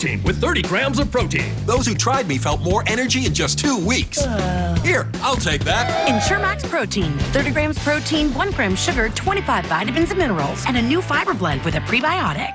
With 30 grams of protein. Those who tried me felt more energy in just 2 weeks. Here, I'll take that. Ensure Max Protein. 30 grams protein, 1 gram sugar, 25 vitamins and minerals, and a new fiber blend with a prebiotic.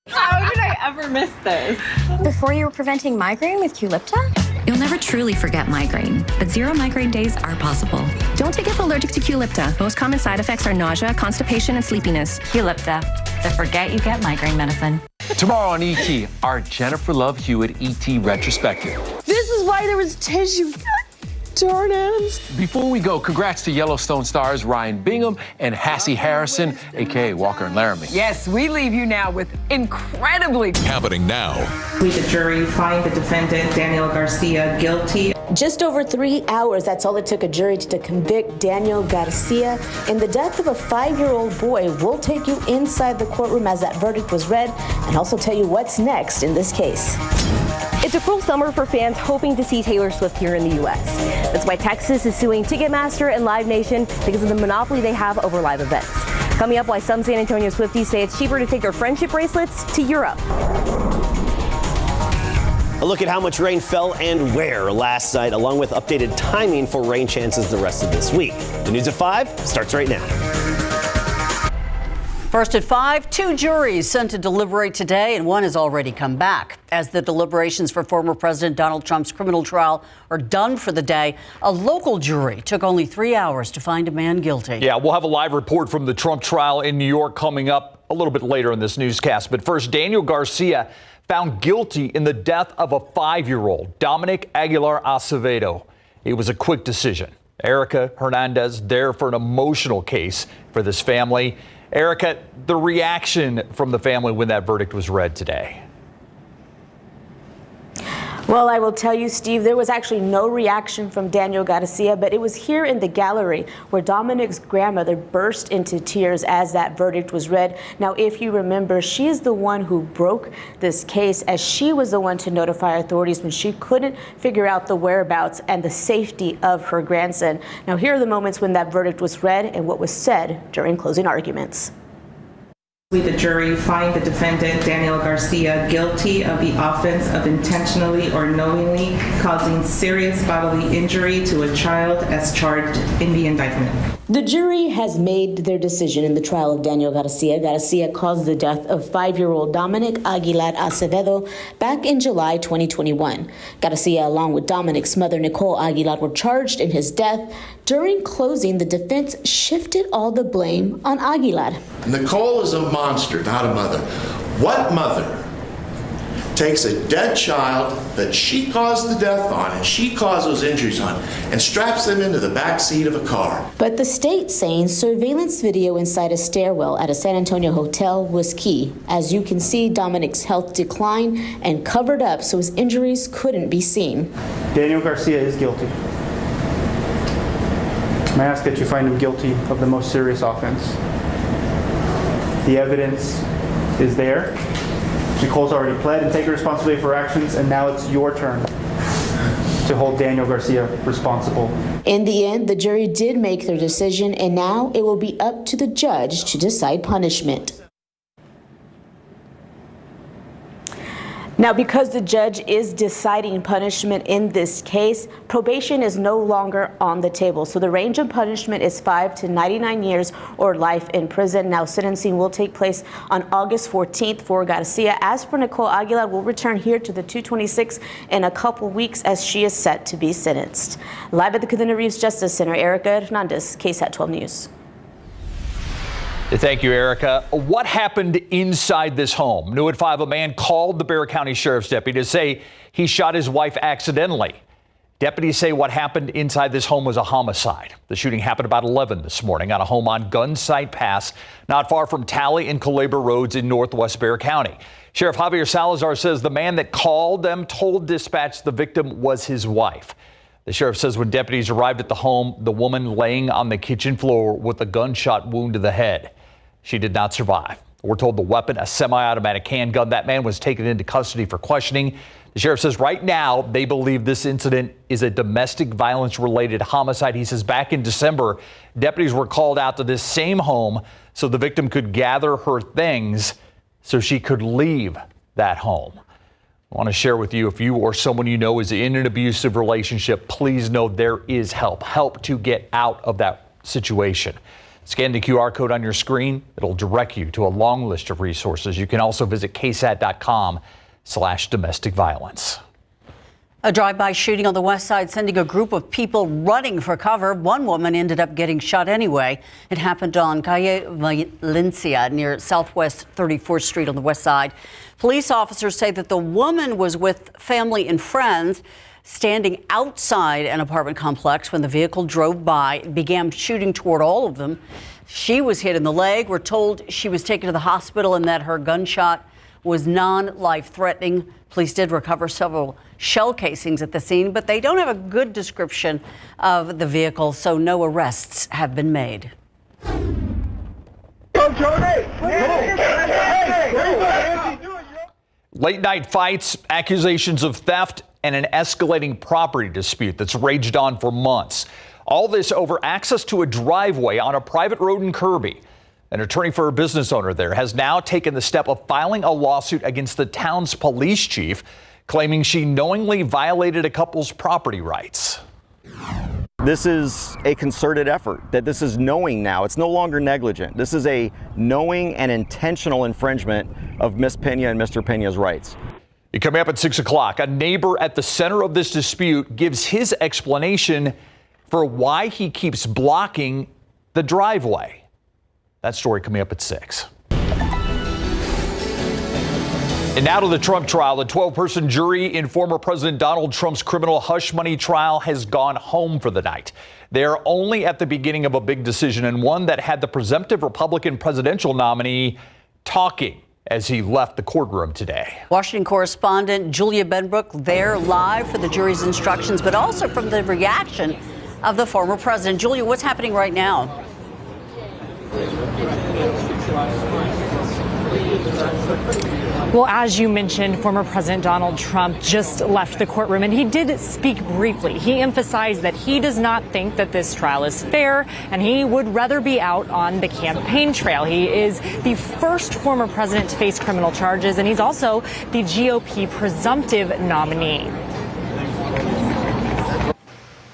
How did I ever miss this? Before you were preventing migraine with Qulipta? You'll never truly forget migraine, but 0 migraine days are possible. Don't take it if allergic to Qulipta. Most common side effects are nausea, constipation, and sleepiness. Qulipta, the forget you get migraine medicine. Tomorrow on ET, our Jennifer Love Hewitt ET retrospective. This is why there was tissue. Darn ends. Before we go, congrats to Yellowstone stars Ryan Bingham and Hassie Harrison, a.k.a. Walker and Laramie. Yes, we leave you now with incredibly... Happening now. We, the jury, find the defendant, Daniel Garcia, guilty. Just over 3 hours, that's all it took a jury to convict Daniel Garcia in the death of a 5-year-old boy. We'll take you inside the courtroom as that verdict was read and also tell you what's next in this case. It's a cruel summer for fans hoping to see Taylor Swift here in the U.S. That's why Texas is suing Ticketmaster and Live Nation because of the monopoly they have over live events. Coming up, why some San Antonio Swifties say it's cheaper to take their friendship bracelets to Europe. A look at how much rain fell and where last night, along with updated timing for rain chances the rest of this week. The News at 5 starts right now. First at 5, 2 juries sent to deliberate today, and one has already come back. As the deliberations for former President Donald Trump's criminal trial are done for the day, a local jury took only 3 hours to find a man guilty. Yeah, we'll have a live report from the Trump trial in New York coming up a little bit later in this newscast. But first, Daniel Garcia found guilty in the death of a 5-year-old, Dominic Aguilar Acevedo. It was a quick decision. Erica Hernandez there for an emotional case for this family. Erica, the reaction from the family when that verdict was read today. Well, I will tell you, Steve, there was actually no reaction from Daniel Garcia, but it was here in the gallery where Dominic's grandmother burst into tears as that verdict was read. Now, if you remember, she is the one who broke this case, as she was the one to notify authorities when she couldn't figure out the whereabouts and the safety of her grandson. Now, here are the moments when that verdict was read and what was said during closing arguments. We, the jury, find the defendant, Daniel Garcia, guilty of the offense of intentionally or knowingly causing serious bodily injury to a child as charged in the indictment. The jury has made their decision in the trial of Daniel Garcia. Garcia caused the death of 5-year-old Dominic Aguilar Acevedo back in July 2021. Garcia, along with Dominic's mother, Nicole Aguilar, were charged in his death. During closing, the defense shifted all the blame on Aguilar. Nicole is a monster, not a mother. What mother takes a dead child that she caused the death on and she caused those injuries on and straps them into the back seat of a car? But the state saying surveillance video inside a stairwell at a San Antonio hotel was key. As you can see, Dominic's health declined and covered up so his injuries couldn't be seen. Daniel Garcia is guilty. I ask that you find him guilty of the most serious offense. The evidence is there. Nicole's already pled and taken responsibility for her actions, and now it's your turn to hold Daniel Garcia responsible. In the end, the jury did make their decision, and now it will be up to the judge to decide punishment. Now, because the judge is deciding punishment in this case, probation is no longer on the table. So the range of punishment is 5 to 99 years or life in prison. Now, sentencing will take place on August 14th for Garcia. As for Nicole Aguilar, will return here to the 226 in a couple weeks as she is set to be sentenced. Live at the Cadena Reeves Justice Center, Erica Hernandez, KSAT 12 News. Thank you, Erica. What happened inside this home? New at 5, a man called the Bexar County Sheriff's deputy to say he shot his wife accidentally. Deputies say what happened inside this home was a homicide. The shooting happened about 11 this morning on a home on Gunsight Pass, not far from Talley and Culebra Roads in northwest Bexar County. Sheriff Javier Salazar says the man that called them told dispatch the victim was his wife. The sheriff says when deputies arrived at the home, the woman laying on the kitchen floor with a gunshot wound to the head. She did not survive. We're told the weapon, a semi-automatic handgun. That man was taken into custody for questioning. The sheriff says right now they believe this incident is a domestic violence related homicide. He says back in December, deputies were called out to this same home so the victim could gather her things so she could leave. that home. I want to share with you, if you or someone you know is in an abusive relationship, please know there is help to get out of that situation. Scan the QR code on your screen. It'll direct you to a long list of resources. You can also visit ksat.com/domestic violence. A drive-by shooting on the west side sending a group of people running for cover. One woman ended up getting shot anyway. It happened on Calle Valencia near Southwest 34th Street on the west side. Police officers say that the woman was with family and friends standing outside an apartment complex when the vehicle drove by and began shooting toward all of them. She was hit in the leg. We're told she was taken to the hospital and that her gunshot was non-life-threatening. Police did recover several shell casings at the scene, but they don't have a good description of the vehicle, so no arrests have been made. Late night fights, accusations of theft, and an escalating property dispute that's raged on for months. All this over access to a driveway on a private road in Kirby. An attorney for a business owner there has now taken the step of filing a lawsuit against the town's police chief, claiming she knowingly violated a couple's property rights. This is a concerted effort, that this is knowing now. It's no longer negligent. This is a knowing and intentional infringement of Ms. Pena and Mr. Pena's rights. Coming up at 6 o'clock, a neighbor at the center of this dispute gives his explanation for why he keeps blocking the driveway. That story coming up at 6. And now to the Trump trial. The 12-person jury in former President Donald Trump's criminal hush money trial has gone home for the night. They're only at the beginning of a big decision, and one that had the presumptive Republican presidential nominee talking as he left the courtroom today. Washington correspondent Julia Benbrook there live for the jury's instructions, but also from the reaction of the former president. Julia, what's happening right now? Well, as you mentioned, former President Donald Trump just left the courtroom, and he did speak briefly. He emphasized that he does not think that this trial is fair, and he would rather be out on the campaign trail. He is the first former president to face criminal charges, and he's also the GOP presumptive nominee.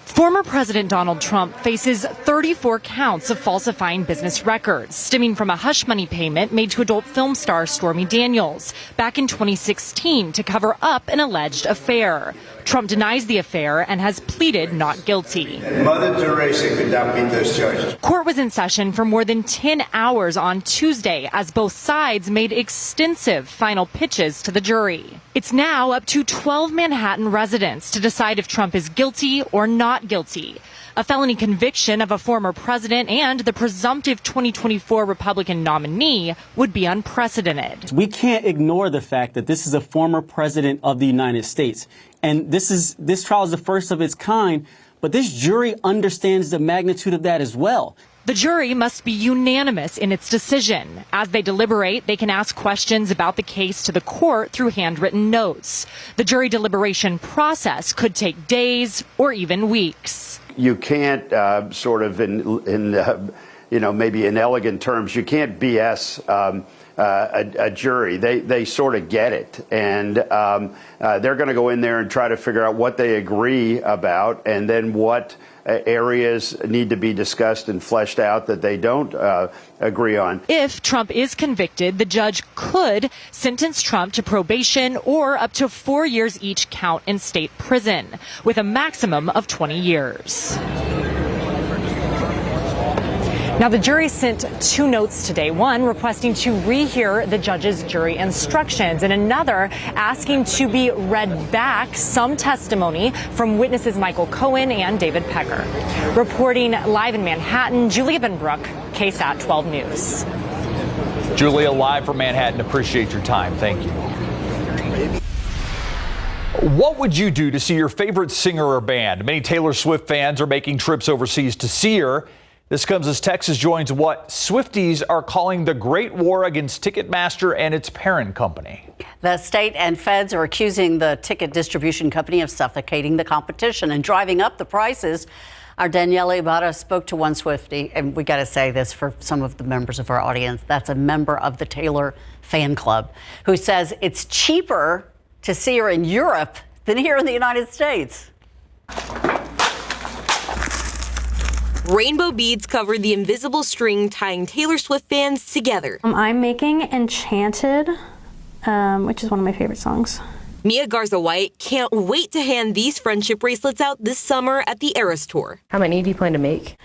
Former President Donald Trump faces 34 counts of falsifying business records, stemming from a hush money payment made to adult film star Stormy Daniels back in 2016 to cover up an alleged affair. Trump denies the affair and has pleaded not guilty. Mother Teresa could not meet those charges. Court was in session for more than 10 hours on Tuesday as both sides made extensive final pitches to the jury. It's now up to 12 Manhattan residents to decide if Trump is guilty or not guilty. A felony conviction of a former president and the presumptive 2024 Republican nominee would be unprecedented. We can't ignore the fact that this is a former president of the United States. And this trial is the first of its kind, but this jury understands the magnitude of that as well. The jury must be unanimous in its decision. As they deliberate, they can ask questions about the case to the court through handwritten notes. The jury deliberation process could take days or even weeks. You can't maybe in elegant terms, you can't BS a jury. They sort of get it, and they're going to go in there and try to figure out what they agree about, and then what areas need to be discussed and fleshed out that they don't agree on. If Trump is convicted, the judge could sentence Trump to probation or up to 4 years each count in state prison, with a maximum of 20 years. Now, the jury sent two notes today, one requesting to rehear the judge's jury instructions and another asking to be read back some testimony from witnesses Michael Cohen and David Pecker. Reporting live in Manhattan, Julia Benbrook, KSAT 12 News. Julia, live from Manhattan. Appreciate your time. Thank you. What would you do to see your favorite singer or band? Many Taylor Swift fans are making trips overseas to see her. This comes as Texas joins what Swifties are calling the Great War against Ticketmaster and its parent company. The state and feds are accusing the ticket distribution company of suffocating the competition and driving up the prices. Our Danielle Ibarra spoke to one Swiftie, and we got to say this for some of the members of our audience. That's a member of the Taylor fan club who says it's cheaper to see her in Europe than here in the United States. Rainbow beads cover the invisible string tying Taylor Swift fans together. I'm making Enchanted, which is one of my favorite songs. Mia Garza White can't wait to hand these friendship bracelets out this summer at the Eras Tour. How many do you plan to make?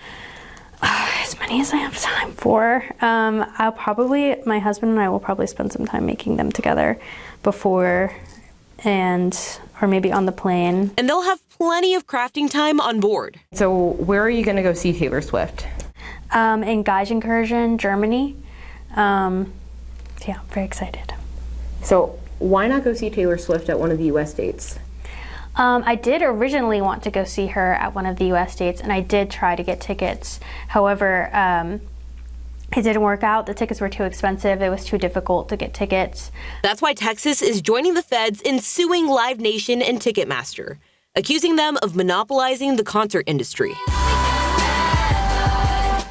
As many as I have time for. My husband and I will probably spend some time making them together before or maybe on the plane. And they'll have plenty of crafting time on board. So where are you going to go see Taylor Swift? In Geisenkirchen, Germany. Yeah, very excited. So why not go see Taylor Swift at one of the U.S. dates? I did originally want to go see her at one of the U.S. dates, and I did try to get tickets. However, it didn't work out. The tickets were too expensive. It was too difficult to get tickets. That's why Texas is joining the feds in suing Live Nation and Ticketmaster, accusing them of monopolizing the concert industry.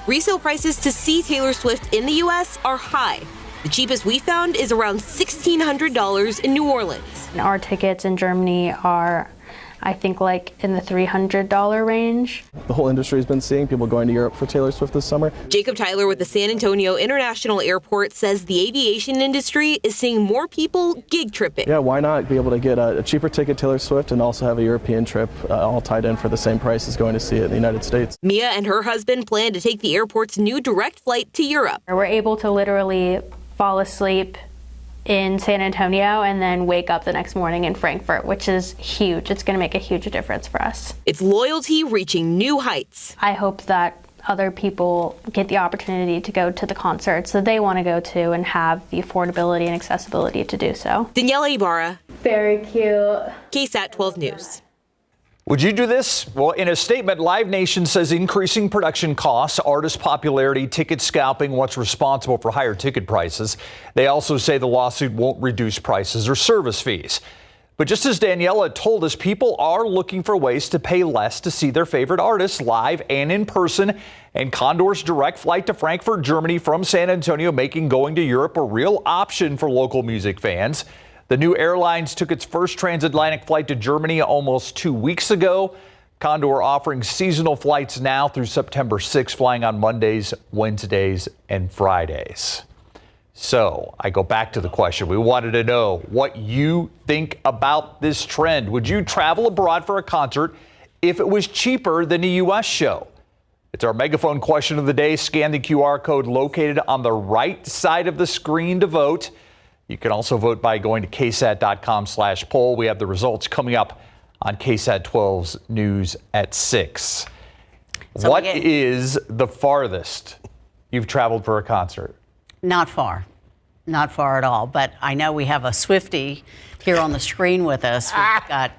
Resale prices to see Taylor Swift in the U.S. are high. The cheapest we found is around $1,600 in New Orleans. Our tickets in Germany are, I think, like in the $300 range. The whole industry has been seeing people going to Europe for Taylor Swift this summer. Jacob Tyler with the San Antonio International Airport says the aviation industry is seeing more people gig tripping. Yeah, why not be able to get a cheaper ticket to Taylor Swift and also have a European trip all tied in for the same price as going to see it in the United States. Mia and her husband plan to take the airport's new direct flight to Europe. We're able to literally fall asleep in San Antonio and then wake up the next morning in Frankfurt, which is huge. It's going to make a huge difference for us. It's loyalty reaching new heights. I hope that other people get the opportunity to go to the concerts that they want to go to and have the affordability and accessibility to do so. Danielle Ibarra. Very cute. KSAT 12 News. Would you do this? Well, in a statement, Live Nation says increasing production costs, artist popularity, ticket scalping, what's responsible for higher ticket prices. They also say the lawsuit won't reduce prices or service fees. But just as Daniela told us, people are looking for ways to pay less to see their favorite artists live and in person. And Condor's direct flight to Frankfurt, Germany from San Antonio, making going to Europe a real option for local music fans. The new airlines took its first transatlantic flight to Germany almost 2 weeks ago. Condor offering seasonal flights now through September 6, flying on Mondays, Wednesdays, and Fridays. So I go back to the question. We wanted to know what you think about this trend. Would you travel abroad for a concert if it was cheaper than a U.S. show? It's our megaphone question of the day. Scan the QR code located on the right side of the screen to vote. You can also vote by going to ksat.com/poll. We have the results coming up on KSAT 12's News at 6. So what is the farthest you've traveled for a concert? Not far. Not far at all. But I know we have a Swiftie here on the screen with us. We've got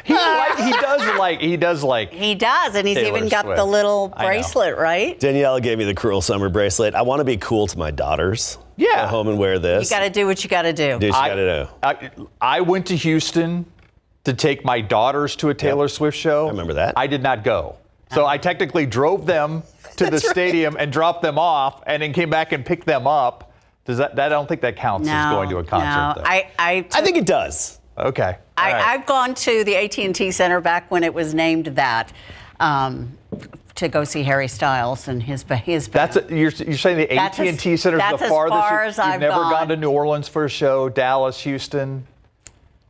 he does, and he's Taylor even got Swift. the little bracelet, right? Danielle gave me the cruel summer bracelet. I want to be cool to my daughters. Yeah. Go home and wear this. You got to do what you got to do. Do what you got to do. I went to Houston to take my daughters to a Taylor Swift show. I remember that. I did not go. So I technically drove them to the stadium and dropped them off and then came back and picked them up. Does that I don't think that counts as going to a concert. No, though. I think it does. Okay. All right. I've gone to the AT&T Center back when it was named that to go see Harry Styles and his band. You're saying the AT&T Center is the farthest? You've never gone to New Orleans for a show, Dallas, Houston?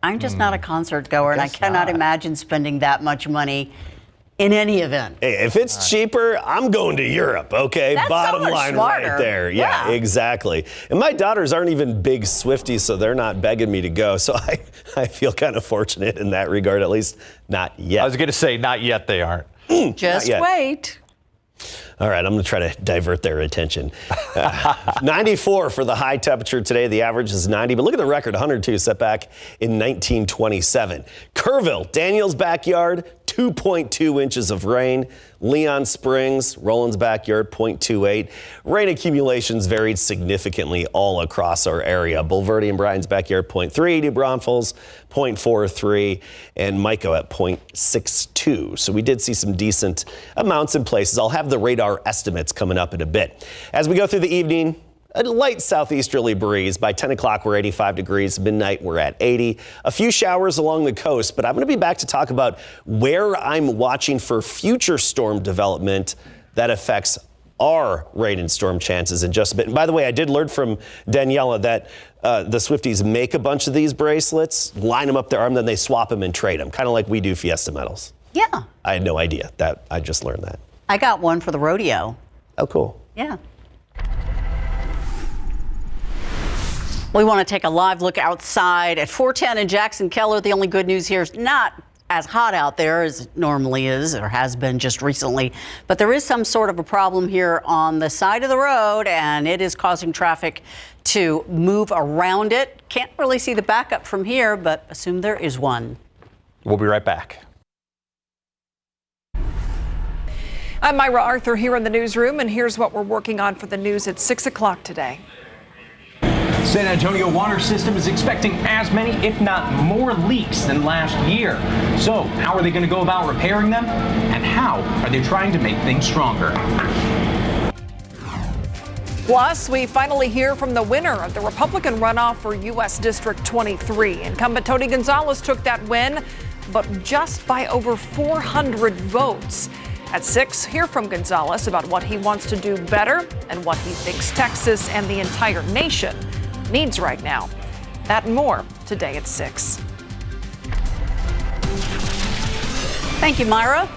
I'm just not a concert goer, and I cannot imagine spending that much money in any event. Hey, if it's cheaper, I'm going to Europe, okay? That's Bottom so much line smarter. right there. Yeah, exactly. And my daughters aren't even big Swifties, so they're not begging me to go. So I feel kind of fortunate in that regard, at least not yet. I was going to say, not yet they aren't. Just wait. All right, I'm going to try to divert their attention. 94 for the high temperature today. The average is 90, but look at the record, 102 set back in 1927. Kerrville, Daniel's backyard, 2.2 inches of rain. Leon Springs, Roland's backyard, 0.28. Rain accumulations varied significantly all across our area. Bulverde and Bryan's backyard, 0.3. New Braunfels, 0.43. And Mico at 0.62. So we did see some decent amounts in places. I'll have the radar estimates coming up in a bit. As we go through the evening, a light southeasterly breeze. By 10 o'clock, we're 85 degrees. Midnight, we're at 80. A few showers along the coast, but I'm going to be back to talk about where I'm watching for future storm development that affects our rain and storm chances in just a bit. And by the way, I did learn from Daniela that the Swifties make a bunch of these bracelets, line them up their arm, then they swap them and trade them, kind of like we do Fiesta medals. Yeah. I had no idea that. I just learned that. I got one for the rodeo. Oh, cool. Yeah. We want to take a live look outside at 410 in Jackson Keller. The only good news here is not as hot out there as it normally is or has been just recently, but there is some sort of a problem here on the side of the road, and it is causing traffic to move around it. Can't really see the backup from here, but assume there is one. We'll be right back. I'm Myra Arthur here in the newsroom, and here's what we're working on for the news at 6 o'clock today. San Antonio water system is expecting as many, if not more, leaks than last year. So how are they going to go about repairing them? And how are they trying to make things stronger? Plus, we finally hear from the winner of the Republican runoff for U.S. District 23. Incumbent Tony Gonzalez took that win, but just by over 400 votes. At 6, hear from Gonzalez about what he wants to do better and what he thinks Texas and the entire nation needs right now. That and more today at 6. Thank you, Myra.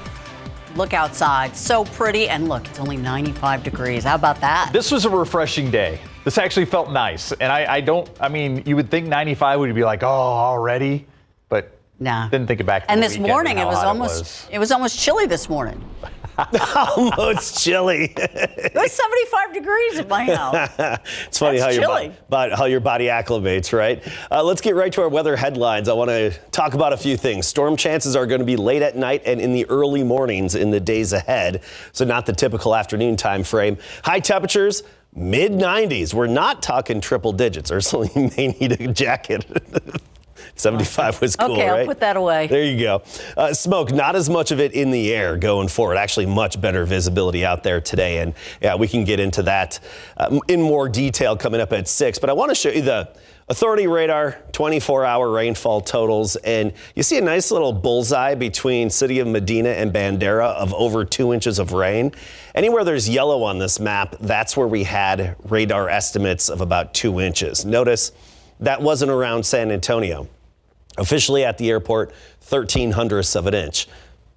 Look outside. So pretty. And look, it's only 95 degrees. How about that? This was a refreshing day. This actually felt nice. And I mean, you would think 95 would be like, oh, already? But nah. Didn't think it back. And this morning, it was almost chilly this morning. Almost chilly. It was 75 degrees at my house. It's funny That's how your body acclimates, right? Let's get right to our weather headlines. I want to talk about a few things. Storm chances are going to be late at night and in the early mornings in the days ahead, so not the typical afternoon time frame. High temperatures, mid-90s. We're not talking triple digits. Ursula, you may need a jacket. 75 was cool, okay, right? I'll put that away. There you go. Smoke, not as much of it in the air going forward. Actually, much better visibility out there today. And yeah, we can get into that in more detail coming up at 6. But I want to show you the Authority radar 24-hour rainfall totals. And you see a nice little bullseye between City of Medina and Bandera of over 2 inches of rain. Anywhere there's yellow on this map, that's where we had radar estimates of about 2 inches. Notice that wasn't around San Antonio. Officially at the airport, 0.13 of an inch.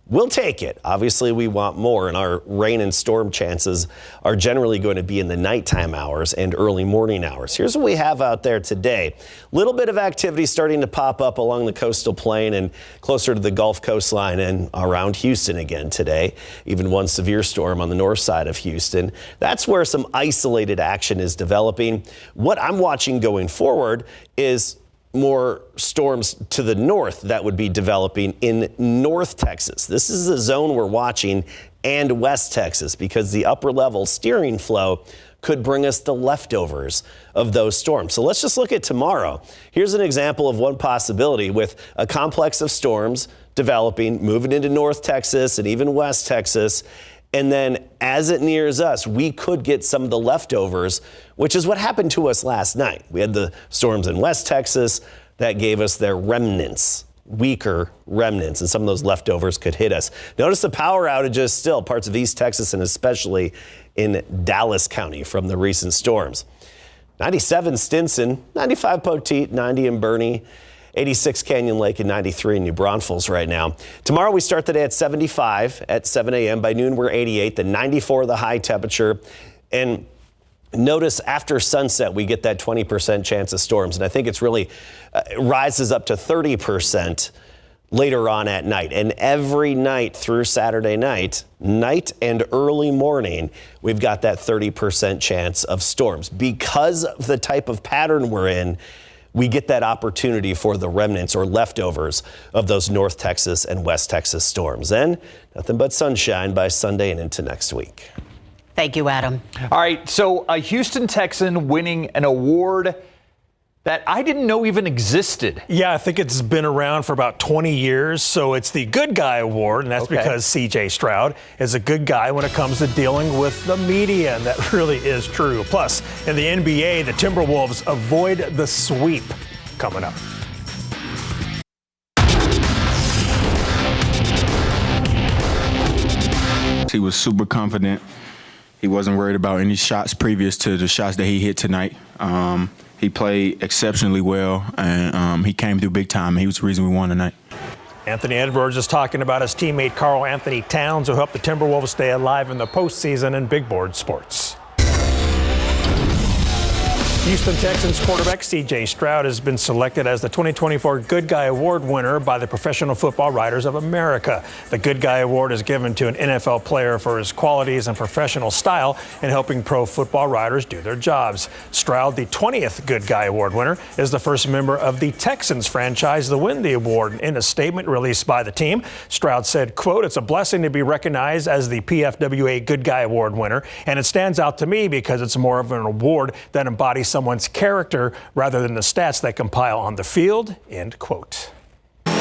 We'll take it. Obviously, we want more, and our rain and storm chances are generally going to be in the nighttime hours and early morning hours. Here's what we have out there today. Little bit of activity starting to pop up along the coastal plain and closer to the Gulf coastline and around Houston again today. Even one severe storm on the north side of Houston. That's where some isolated action is developing. What I'm watching going forward is more storms to the north that would be developing in North Texas. This is the zone we're watching, and West Texas, because the upper level steering flow could bring us the leftovers of those storms. So let's just look at tomorrow. Here's an example of one possibility with a complex of storms developing, moving into North Texas and even West Texas. And then as it nears us, we could get some of the leftovers, which is what happened to us last night. We had the storms in West Texas that gave us their remnants, weaker remnants, and some of those leftovers could hit us. Notice the power outages still, parts of East Texas and especially in Dallas County from the recent storms. 97 Stinson, 95 Poteet, 90 in Bernie, 86 Canyon Lake, and 93 in New Braunfels right now. Tomorrow we start the day at 75 at 7 a.m. By noon we're 88, the 94 the high temperature. And notice after sunset we get that 20% chance of storms. And I think it's really rises up to 30% later on at night. And every night through Saturday night and early morning, we've got that 30% chance of storms. Because of the type of pattern we're in, we get that opportunity for the remnants or leftovers of those North Texas and West Texas storms. Then nothing but sunshine by Sunday and into next week. Thank you, Adam. All right, so a Houston Texan winning an award that I didn't know even existed. Yeah, I think it's been around for about 20 years. So it's the Good Guy Award, and that's because C.J. Stroud is a good guy when it comes to dealing with the media, and that really is true. Plus, in the NBA, the Timberwolves avoid the sweep. Coming up. He was super confident. He wasn't worried about any shots previous to the shots that he hit tonight. He played exceptionally well, and he came through big time. He was the reason we won tonight. Anthony Edwards is talking about his teammate Karl Anthony Towns, who helped the Timberwolves stay alive in the postseason in big board sports. Houston Texans quarterback C.J. Stroud has been selected as the 2024 Good Guy Award winner by the Professional Football Writers of America. The Good Guy Award is given to an NFL player for his qualities and professional style in helping pro football writers do their jobs. Stroud, the 20th Good Guy Award winner, is the first member of the Texans franchise to win the award. In a statement released by the team, Stroud said, quote, "It's a blessing to be recognized as the PFWA Good Guy Award winner, and it stands out to me because it's more of an award that embodies someone's character rather than the stats that compile on the field," end quote. The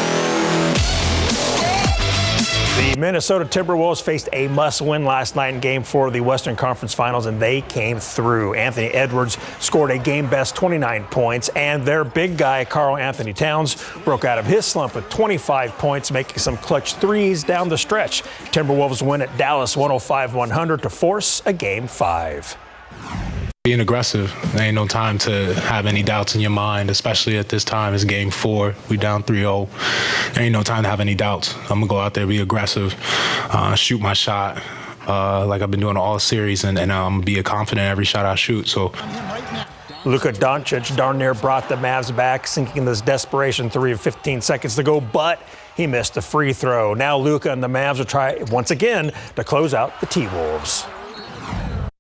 Minnesota Timberwolves faced a must-win last night in Game 4 of the Western Conference Finals, and they came through. Anthony Edwards scored a game-best 29 points, and their big guy, Karl Anthony Towns, broke out of his slump with 25 points, making some clutch threes down the stretch. Timberwolves win at Dallas 105-100 to force a Game 5. Being aggressive. There ain't no time to have any doubts in your mind, especially at this time. It's Game 4. We down 3-0. There ain't no time to have any doubts. I'm going to go out there, be aggressive, shoot my shot like I've been doing all series, and be confident every shot I shoot. So. Luka Doncic darn near brought the Mavs back, sinking this desperation three of 15 seconds to go, but he missed a free throw. Now Luka and the Mavs will try once again to close out the T-Wolves.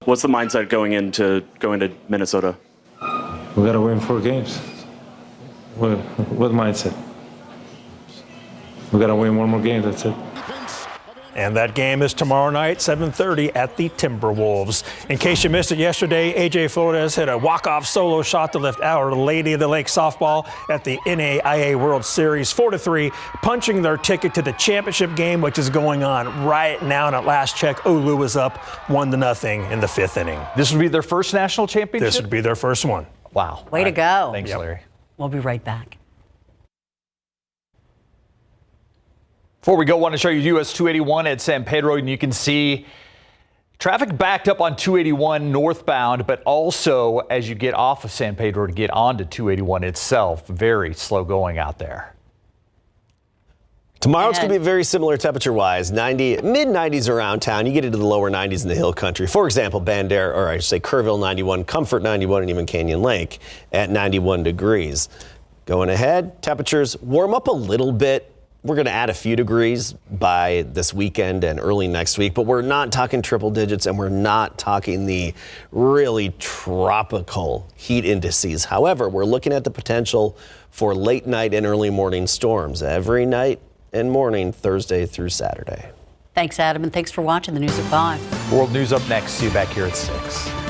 What's the mindset going into Minnesota? We got to win 4 games. What mindset? We got to win 1 more game, that's it. And that game is tomorrow night, 7:30 at the Timberwolves. In case you missed it yesterday, A.J. Flores hit a walk-off solo shot to lift our Lady of the Lake softball at the NAIA World Series 4-3, punching their ticket to the championship game, which is going on right now. And at last check, Oulu is up 1-0 in the 5th inning. This would be their first national championship? This would be their first one. Wow. Way to go. Thanks, Larry. We'll be right back. Before we go, I want to show you US 281 at San Pedro, and you can see traffic backed up on 281 northbound, but also as you get off of San Pedro to get onto 281 itself, very slow going out there. Tomorrow it's going to be very similar temperature-wise, mid-90s around town. You get into the lower 90s in the hill country. For example, Bandera, or I should say Kerrville 91, Comfort 91, and even Canyon Lake at 91 degrees. Going ahead, temperatures warm up a little bit. We're going to add a few degrees by this weekend and early next week, but we're not talking triple digits, and we're not talking the really tropical heat indices. However, we're looking at the potential for late night and early morning storms every night and morning, Thursday through Saturday. Thanks, Adam, and thanks for watching the News at 5. World News up next. See you back here at 6.